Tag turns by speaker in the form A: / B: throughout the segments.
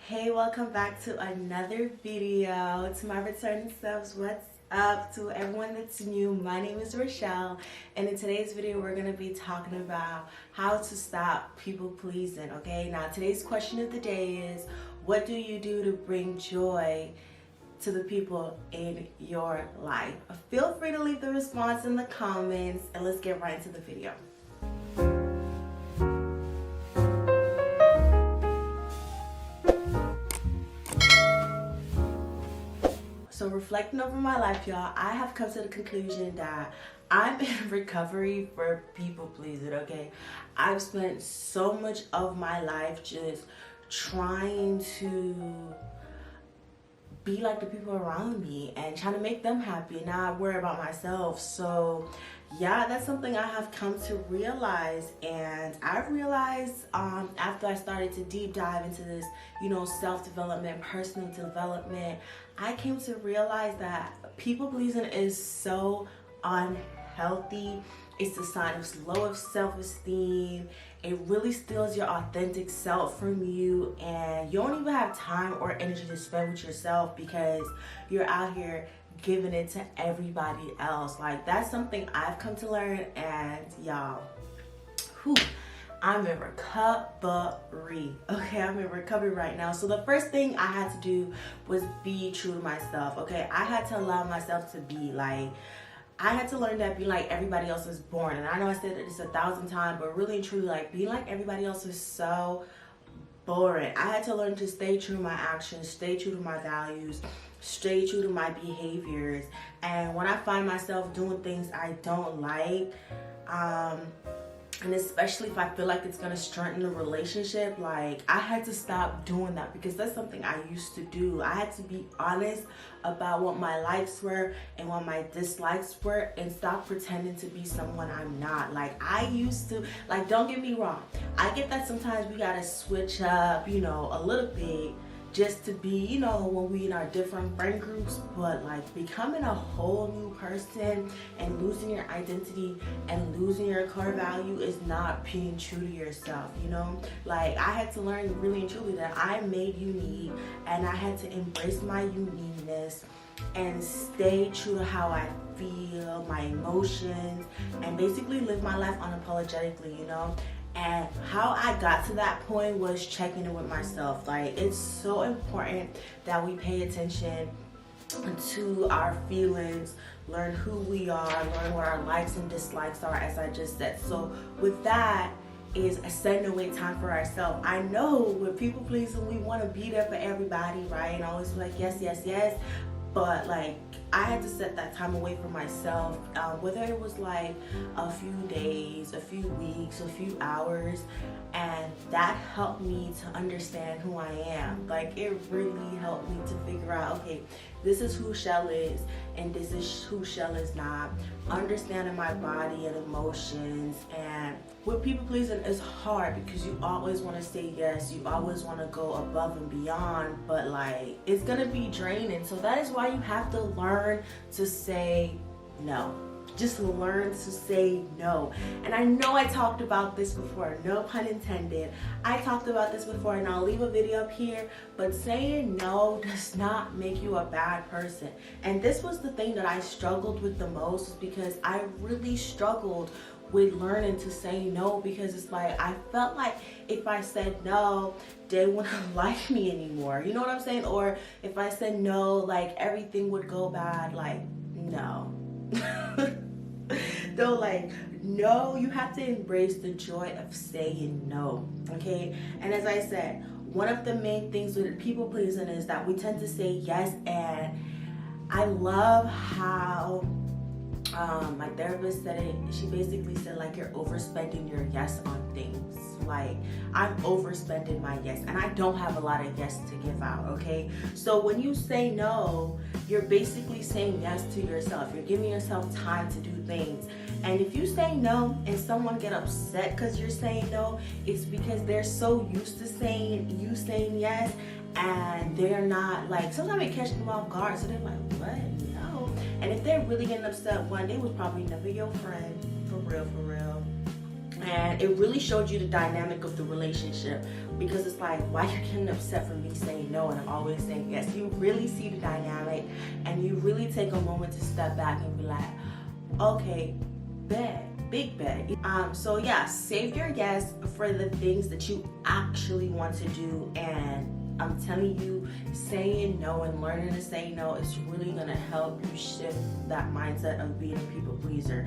A: Hey, welcome back to another video. To my returning subs, what's up? To everyone that's new, my name is Rushell, and in today's video we're going to be talking about how to stop people pleasing. Okay, now today's question of the day is, what do you do to bring joy to the people in your life? Feel free to leave the response in the comments, and let's get right into the video. So reflecting over my life, y'all, I have come to the conclusion that I'm in recovery for people pleasing, okay? I've spent so much of my life just trying to be like the people around me and trying to make them happy and not worry about myself. So yeah, that's something I have come to realize, and I've realized after I started to deep dive into this, self-development, personal development, I came to realize that people pleasing is so unhealthy. It's a sign of low self-esteem. It really steals your authentic self from you, and you don't even have time or energy to spend with yourself because you're out here giving it to everybody else. Like, that's something I've come to learn, and y'all, I'm in recovery. Okay, I'm in recovery right now. So the first thing I had to do was be true to myself. Okay, I had to allow myself to be like, I had to learn that being like everybody else is boring. And I know I said this 1,000 times, but really and truly, like, being like everybody else is so boring. I had to learn to stay true to my actions, stay true to my values, stay true to my behaviors. And when I find myself doing things I don't like, and especially if I feel like it's gonna strengthen the relationship, like, I had to stop doing that, because that's something I used to do. I had to be honest about what my likes were and what my dislikes were, and stop pretending to be someone I'm not. Like, I used to, like, don't get me wrong, I get that sometimes we gotta switch up, a little bit, just to be, when we in our different friend groups, but like becoming a whole new person and losing your identity and losing your core value is not being true to yourself, Like, I had to learn really and truly that I'm made unique, and I had to embrace my uniqueness and stay true to how I feel, my emotions, and basically live my life unapologetically, And how I got to that point was checking in with myself. Like, it's so important that we pay attention to our feelings, learn who we are, learn what our likes and dislikes are, as I just said. So with that is setting away time for ourselves. I know with people pleasing, we want to be there for everybody, right? And always be like, yes, yes, yes. But like, I had to set that time away for myself, whether it was like a few days, a few weeks, a few hours, and that helped me to understand who I am. Like, it really helped me to figure out, okay, this is who Shell is, and this is who Shell is not. Understanding my body and emotions. And with people pleasing, it's hard because you always want to say yes, you always want to go above and beyond, but like, it's gonna be draining. So that is why you have to learn to say no. Just learn to say no. And I know I talked about this before, no pun intended. I talked about this before, and I'll leave a video up here, but saying no does not make you a bad person. And this was the thing that I struggled with the most, because I really struggled with learning to say no, because it's like, I felt like if I said no, they wouldn't like me anymore. You know what I'm saying? Or if I said no, like, everything would go bad. Like, no. Though, like, no, you have to embrace the joy of saying no, okay? And as I said, one of the main things with people pleasing is that we tend to say yes. And I love how my therapist said it. She basically said, like, you're overspending your yes on things. Like, I'm overspending my yes, and I don't have a lot of yes to give out, okay? So when you say no, you're basically saying yes to yourself. You're giving yourself time to do things. And if you say no and someone get upset because you're saying no, it's because they're so used to saying yes, and they're not, like, sometimes it catches them off guard. So they're like, what? No. And if they're really getting upset, one, they was probably never your friend, for real, for real. And it really showed you the dynamic of the relationship, because it's like, why you're getting upset for me saying no and I'm always saying yes? You really see the dynamic, and you really take a moment to step back and be like, okay, big bet. So yeah, save your yes for the things that you actually want to do. And I'm telling you, saying no and learning to say no is really gonna help you shift that mindset of being a people pleaser.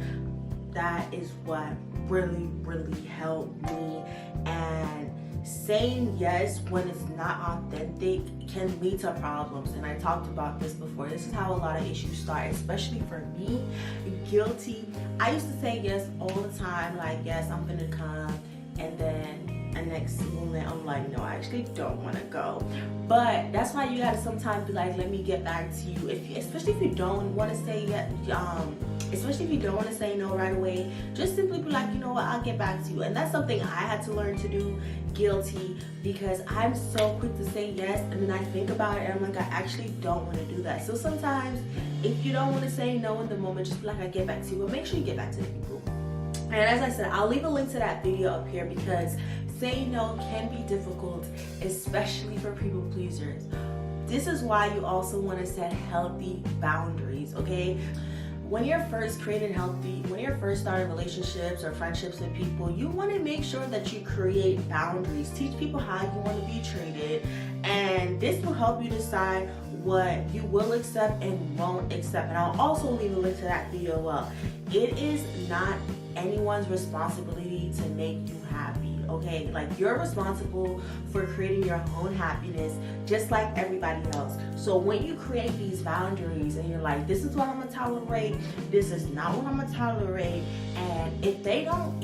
A: That is what really helped me. And saying yes when it's not authentic can lead to problems, and I talked about this before. This is how a lot of issues start, especially for me. Guilty. I used to say yes all the time, like, yes, I'm gonna come, and then the next moment I'm like, no, I actually don't want to go. But that's why you gotta sometimes be like, let me get back to you. Especially if you don't want to say yes, especially if you don't want to say no right away, just simply be like, you know what, I'll get back to you. And that's something I had to learn to do. Guilty, because I'm so quick to say yes, and then I think about it and I'm like, I actually don't want to do that. So sometimes if you don't want to say no in the moment, just be like, I'll get back to you. But make sure you get back to the people. And as I said, I'll leave a link to that video up here, because saying no can be difficult, especially for people pleasers. This is why you also want to set healthy boundaries, okay? When you're first starting relationships or friendships with people, you want to make sure that you create boundaries. Teach people how you want to be treated, and this will help you decide what you will accept and won't accept. And I'll also leave a link to that video as well. It is not anyone's responsibility to make you happy, okay? Like, you're responsible for creating your own happiness just like everybody else. So when you create these boundaries and you're like, this is what I'm gonna tolerate, this is not what I'm gonna tolerate, and if they don't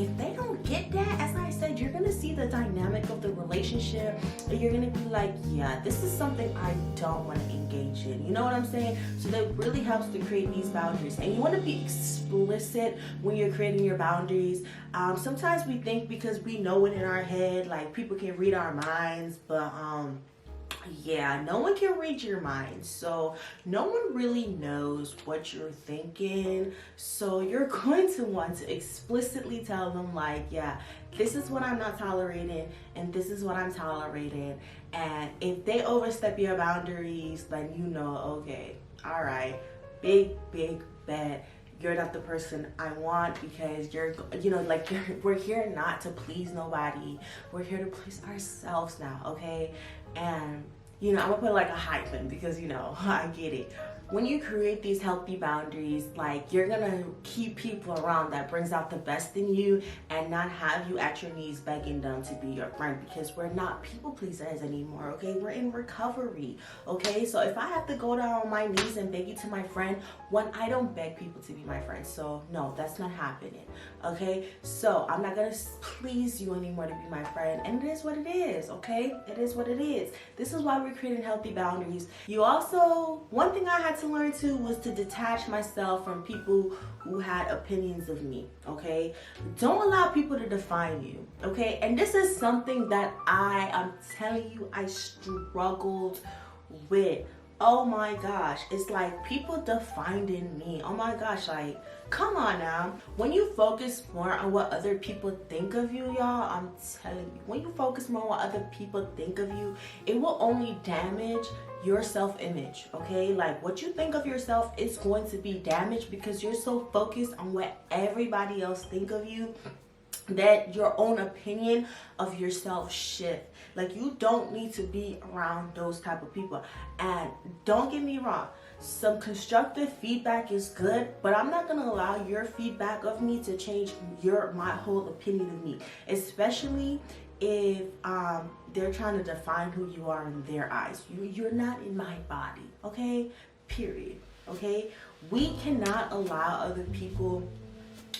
A: get that, as I said, you're gonna see the dynamic of the relationship, and you're gonna be like, yeah, this is something I don't want to engage in. You know what I'm saying? So that really helps to create these boundaries. And you want to be explicit when you're creating your boundaries. Sometimes we think because we know it in our head, like, people can read our minds, but yeah, no one can read your mind. So no one really knows what you're thinking. So you're going to want to explicitly tell them, like, yeah, this is what I'm not tolerating, and this is what I'm tolerating. And if they overstep your boundaries, then you know, okay, all right, big bet. You're not the person I want, because we're here not to please nobody. We're here to please ourselves now, okay? And, I'm gonna put like a hyphen, because, I get it. When you create these healthy boundaries, like, you're gonna keep people around that brings out the best in you, and not have you at your knees begging them to be your friend, because we're not people pleasers anymore, okay? We're in recovery, okay? So if I have to go down on my knees and beg you to my friend, when I don't beg people to be my friend. So no, that's not happening, okay? So I'm not gonna please you anymore to be my friend, and it is what it is, okay? It is what it is. This is why we're creating healthy boundaries. One thing I had to learn too was to detach myself from people who had opinions of me, okay? Don't allow people to define you, okay? And this is something that I'm telling you, I struggled with. Oh my gosh, it's like people defined in me. Oh my gosh, like, come on now. When you focus more on what other people think of you, y'all, I'm telling you, when you focus more on what other people think of you, it will only damage your self-image, okay? Like, what you think of yourself is going to be damaged, because you're so focused on what everybody else think of you that your own opinion of yourself shift. Like, you don't need to be around those type of people. And don't get me wrong, some constructive feedback is good, but I'm not gonna allow your feedback of me to change my whole opinion of me, especially if they're trying to define who you are in their eyes. You're not in my body, okay? Period. Okay? We cannot allow other people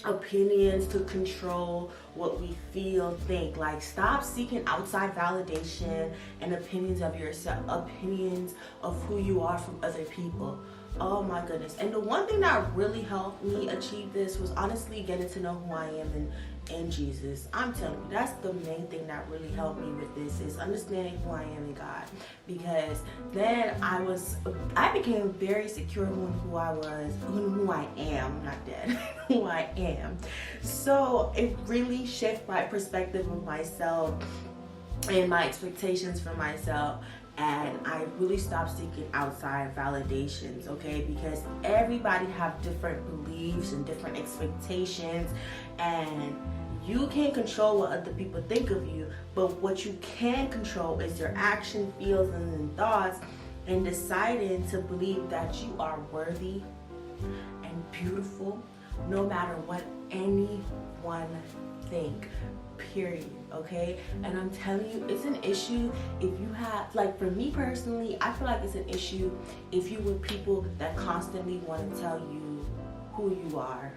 A: opinions to control what we feel, think. Like, stop seeking outside validation and opinions of yourself, opinions of who you are from other people. Oh my goodness. And the one thing that really helped me achieve this was honestly getting to know who I am and in Jesus. I'm telling you, that's the main thing that really helped me with this, is understanding who I am in God. Because then I became very secure in who I was, who I am, not dead, who I am. So it really shifted my perspective of myself and my expectations for myself. And I really stopped seeking outside validations, okay? Because everybody have different beliefs and different expectations, and you can't control what other people think of you, but what you can control is your action, feelings, and thoughts, and deciding to believe that you are worthy and beautiful no matter what anyone think. Period. Okay? And I'm telling you, it's an issue if you have, like, for me personally, I feel like it's an issue if you with people that constantly want to tell you who you are.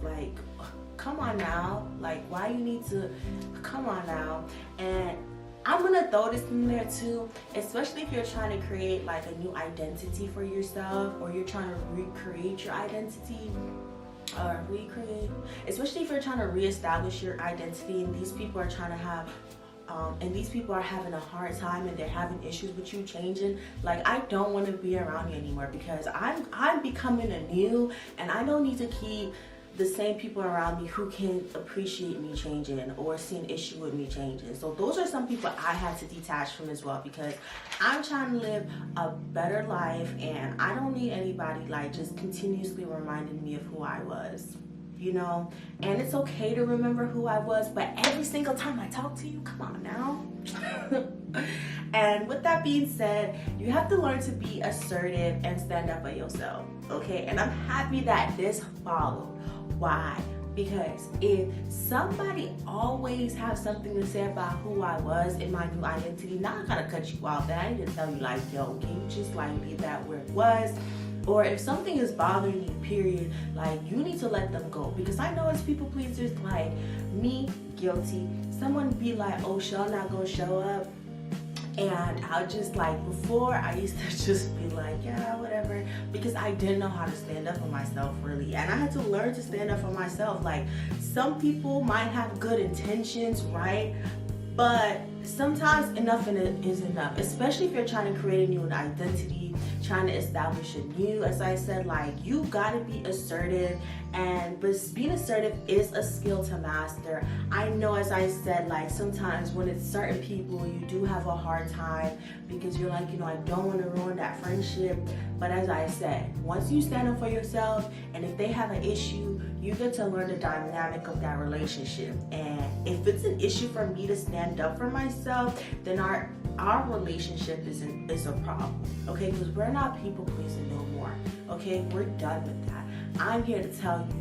A: Like, come on now. Like, why you need to, come on now. And I'm gonna throw this in there too, especially if you're trying to create like a new identity for yourself, or you're trying to recreate your identity, or recreate, especially if you're trying to reestablish your identity, and these people are trying to have and these people are having a hard time and they're having issues with you changing. Like, I don't want to be around you anymore, because I'm becoming anew, and I don't need to keep the same people around me who can appreciate me changing or see an issue with me changing. So those are some people I had to detach from as well, because I'm trying to live a better life, and I don't need anybody like just continuously reminding me of who I was, you know? And it's okay to remember who I was, but every single time I talk to you, come on now. And with that being said, you have to learn to be assertive and stand up for yourself, okay? And I'm happy that this followed. Why? Because if somebody always have something to say about who I was in my new identity, now I gotta cut you off. And I need to tell you, like, yo, can you just like leave that where it was? Or if something is bothering you, period, like, you need to let them go. Because I know it's people pleasers like me, guilty. Someone be like, oh, Shell not gonna show up. And I'll just, like, before I used to just be like, yeah, whatever, because I didn't know how to stand up for myself, really. And I had to learn to stand up for myself. Like, some people might have good intentions, right? But sometimes enough is enough, especially if you're trying to create a new identity, trying to establish a new, as I said, like, you gotta be assertive. But being assertive is a skill to master. I know, as I said, like, sometimes when it's certain people, you do have a hard time because you're like, you know, I don't want to ruin that friendship. But as I said, once you stand up for yourself, and if they have an issue, you get to learn the dynamic of that relationship. And if it's an issue for me to stand up for myself, then our relationship is a problem, okay? Because we're not people pleasing no more, okay? We're done with that. I'm here to tell you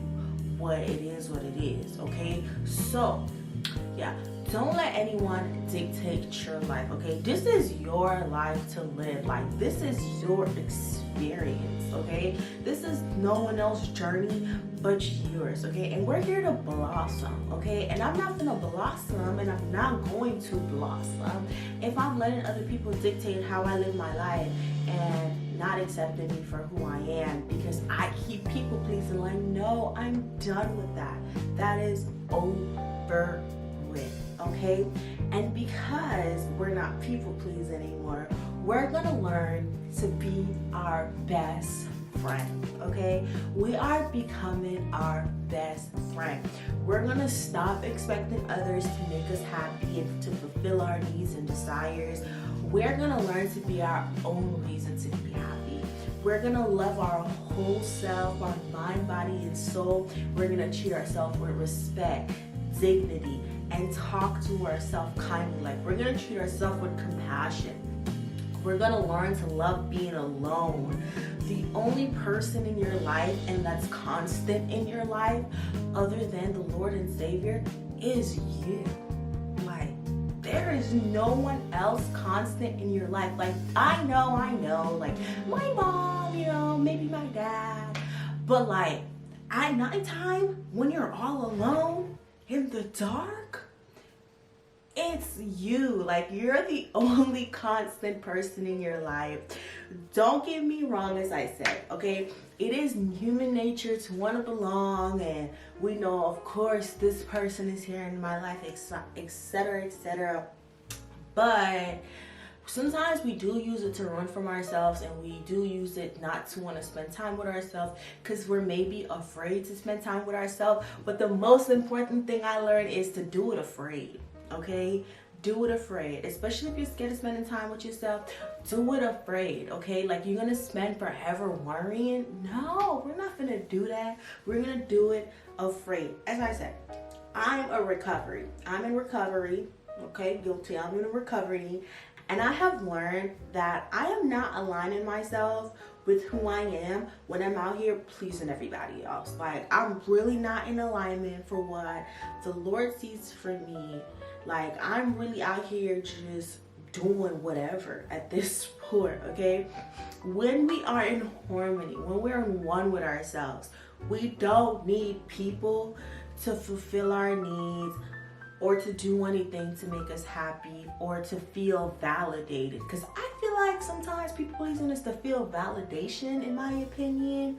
A: what it is, okay? So, yeah, don't let anyone dictate your life, okay? This is your life to live. Like, this is your experience, okay? This is no one else's journey but yours, okay? And we're here to blossom, okay? And I'm not gonna blossom, and I'm not going to blossom if I'm letting other people dictate how I live my life and not accepting me for who I am because I keep people pleasing. Like, no, I'm done with that. That is over with, okay? And because we're not people please anymore, we're gonna learn to be our best friend, okay? We are becoming our best friend. We're gonna stop expecting others to make us happy and to fulfill our needs and desires. We're gonna learn to be our own reason to be happy. We're gonna love our whole self, our mind, body, and soul. We're gonna treat ourselves with respect, dignity, and talk to ourselves kindly. Like, we're gonna treat ourselves with compassion. We're gonna learn to love being alone. The only person in your life, and that's constant in your life, other than the Lord and Savior, is you. Like, there is no one else constant in your life. Like, I know, like, my mom, you know, maybe my dad. But, like, at nighttime, when you're all alone in the dark, it's you. Like, you're the only constant person in your life. Don't get me wrong, as I said, okay? It is human nature to want to belong, and we know, of course, this person is here in my life, etc., etc. But sometimes we do use it to run from ourselves, and we do use it not to want to spend time with ourselves because we're maybe afraid to spend time with ourselves. But the most important thing I learned is to do it afraid, okay? Do it afraid, especially if you're scared of spending time with yourself. Do it afraid, okay? Like, you're gonna spend forever worrying? No, we're not gonna do that. We're gonna do it afraid. As I said, I'm in recovery, okay? Guilty. I'm in recovery. And I have learned that I am not aligning myself with who I am when I'm out here pleasing everybody else. Like, I'm really not in alignment for what the Lord sees for me. Like, I'm really out here just doing whatever at this point, okay? When we are in harmony, when we're in one with ourselves, we don't need people to fulfill our needs or to do anything to make us happy or to feel validated. Because I feel like sometimes people pleasing us to feel validation, in my opinion,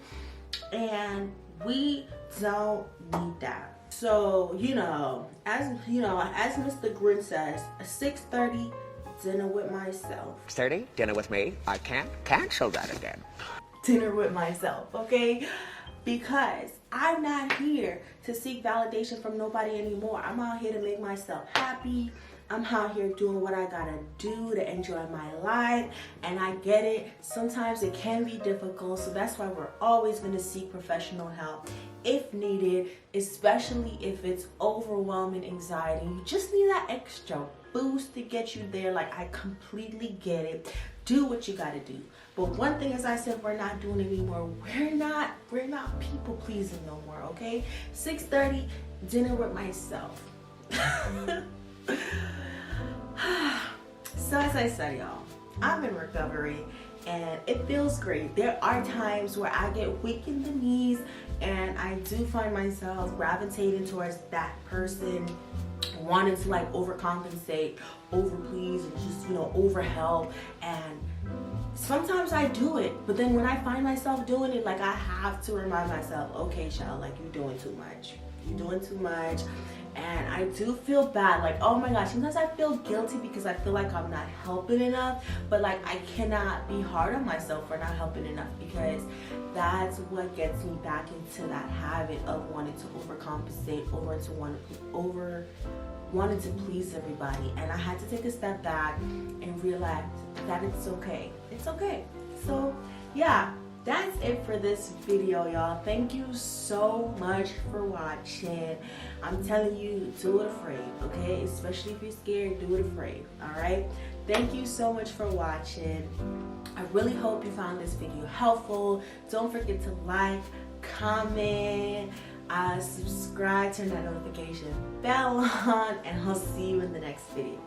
A: and we don't need that. So, as Mr. Grin says, a 6:30 dinner with myself.
B: 6:30 dinner with me. I can't cancel that again.
A: Dinner with myself, okay? Because I'm not here to seek validation from nobody anymore. I'm out here to make myself happy. I'm out here doing what I gotta do to enjoy my life. And I get it. Sometimes it can be difficult. So that's why we're always gonna seek professional help if needed, especially if it's overwhelming anxiety. You just need that extra boost to get you there. Like, I completely get it. Do what you gotta do. But one thing, as I said, we're not doing anymore. We're not people pleasing no more, okay? 6:30, dinner with myself. So as I said, y'all, I'm in recovery and it feels great. There are times where I get weak in the knees and I do find myself gravitating towards that person, wanting to like overcompensate, overplease, and just, overhelp. And sometimes I do it, but then when I find myself doing it, like, I have to remind myself, okay, Shell, like, you're doing too much. And I do feel bad, like, oh my gosh, sometimes I feel guilty because I feel like I'm not helping enough, but like, I cannot be hard on myself for not helping enough, because that's what gets me back into that habit of wanting to overcompensate, wanting to please everybody. And I had to take a step back and realize that it's okay. It's okay. So yeah, that's it for this video, y'all. Thank you so much for watching. I'm telling you, do it afraid, okay? Especially if you're scared, do it afraid, all right? Thank you so much for watching. I really hope you found this video helpful. Don't forget to like, comment, subscribe, turn that notification bell on, and I'll see you in the next video.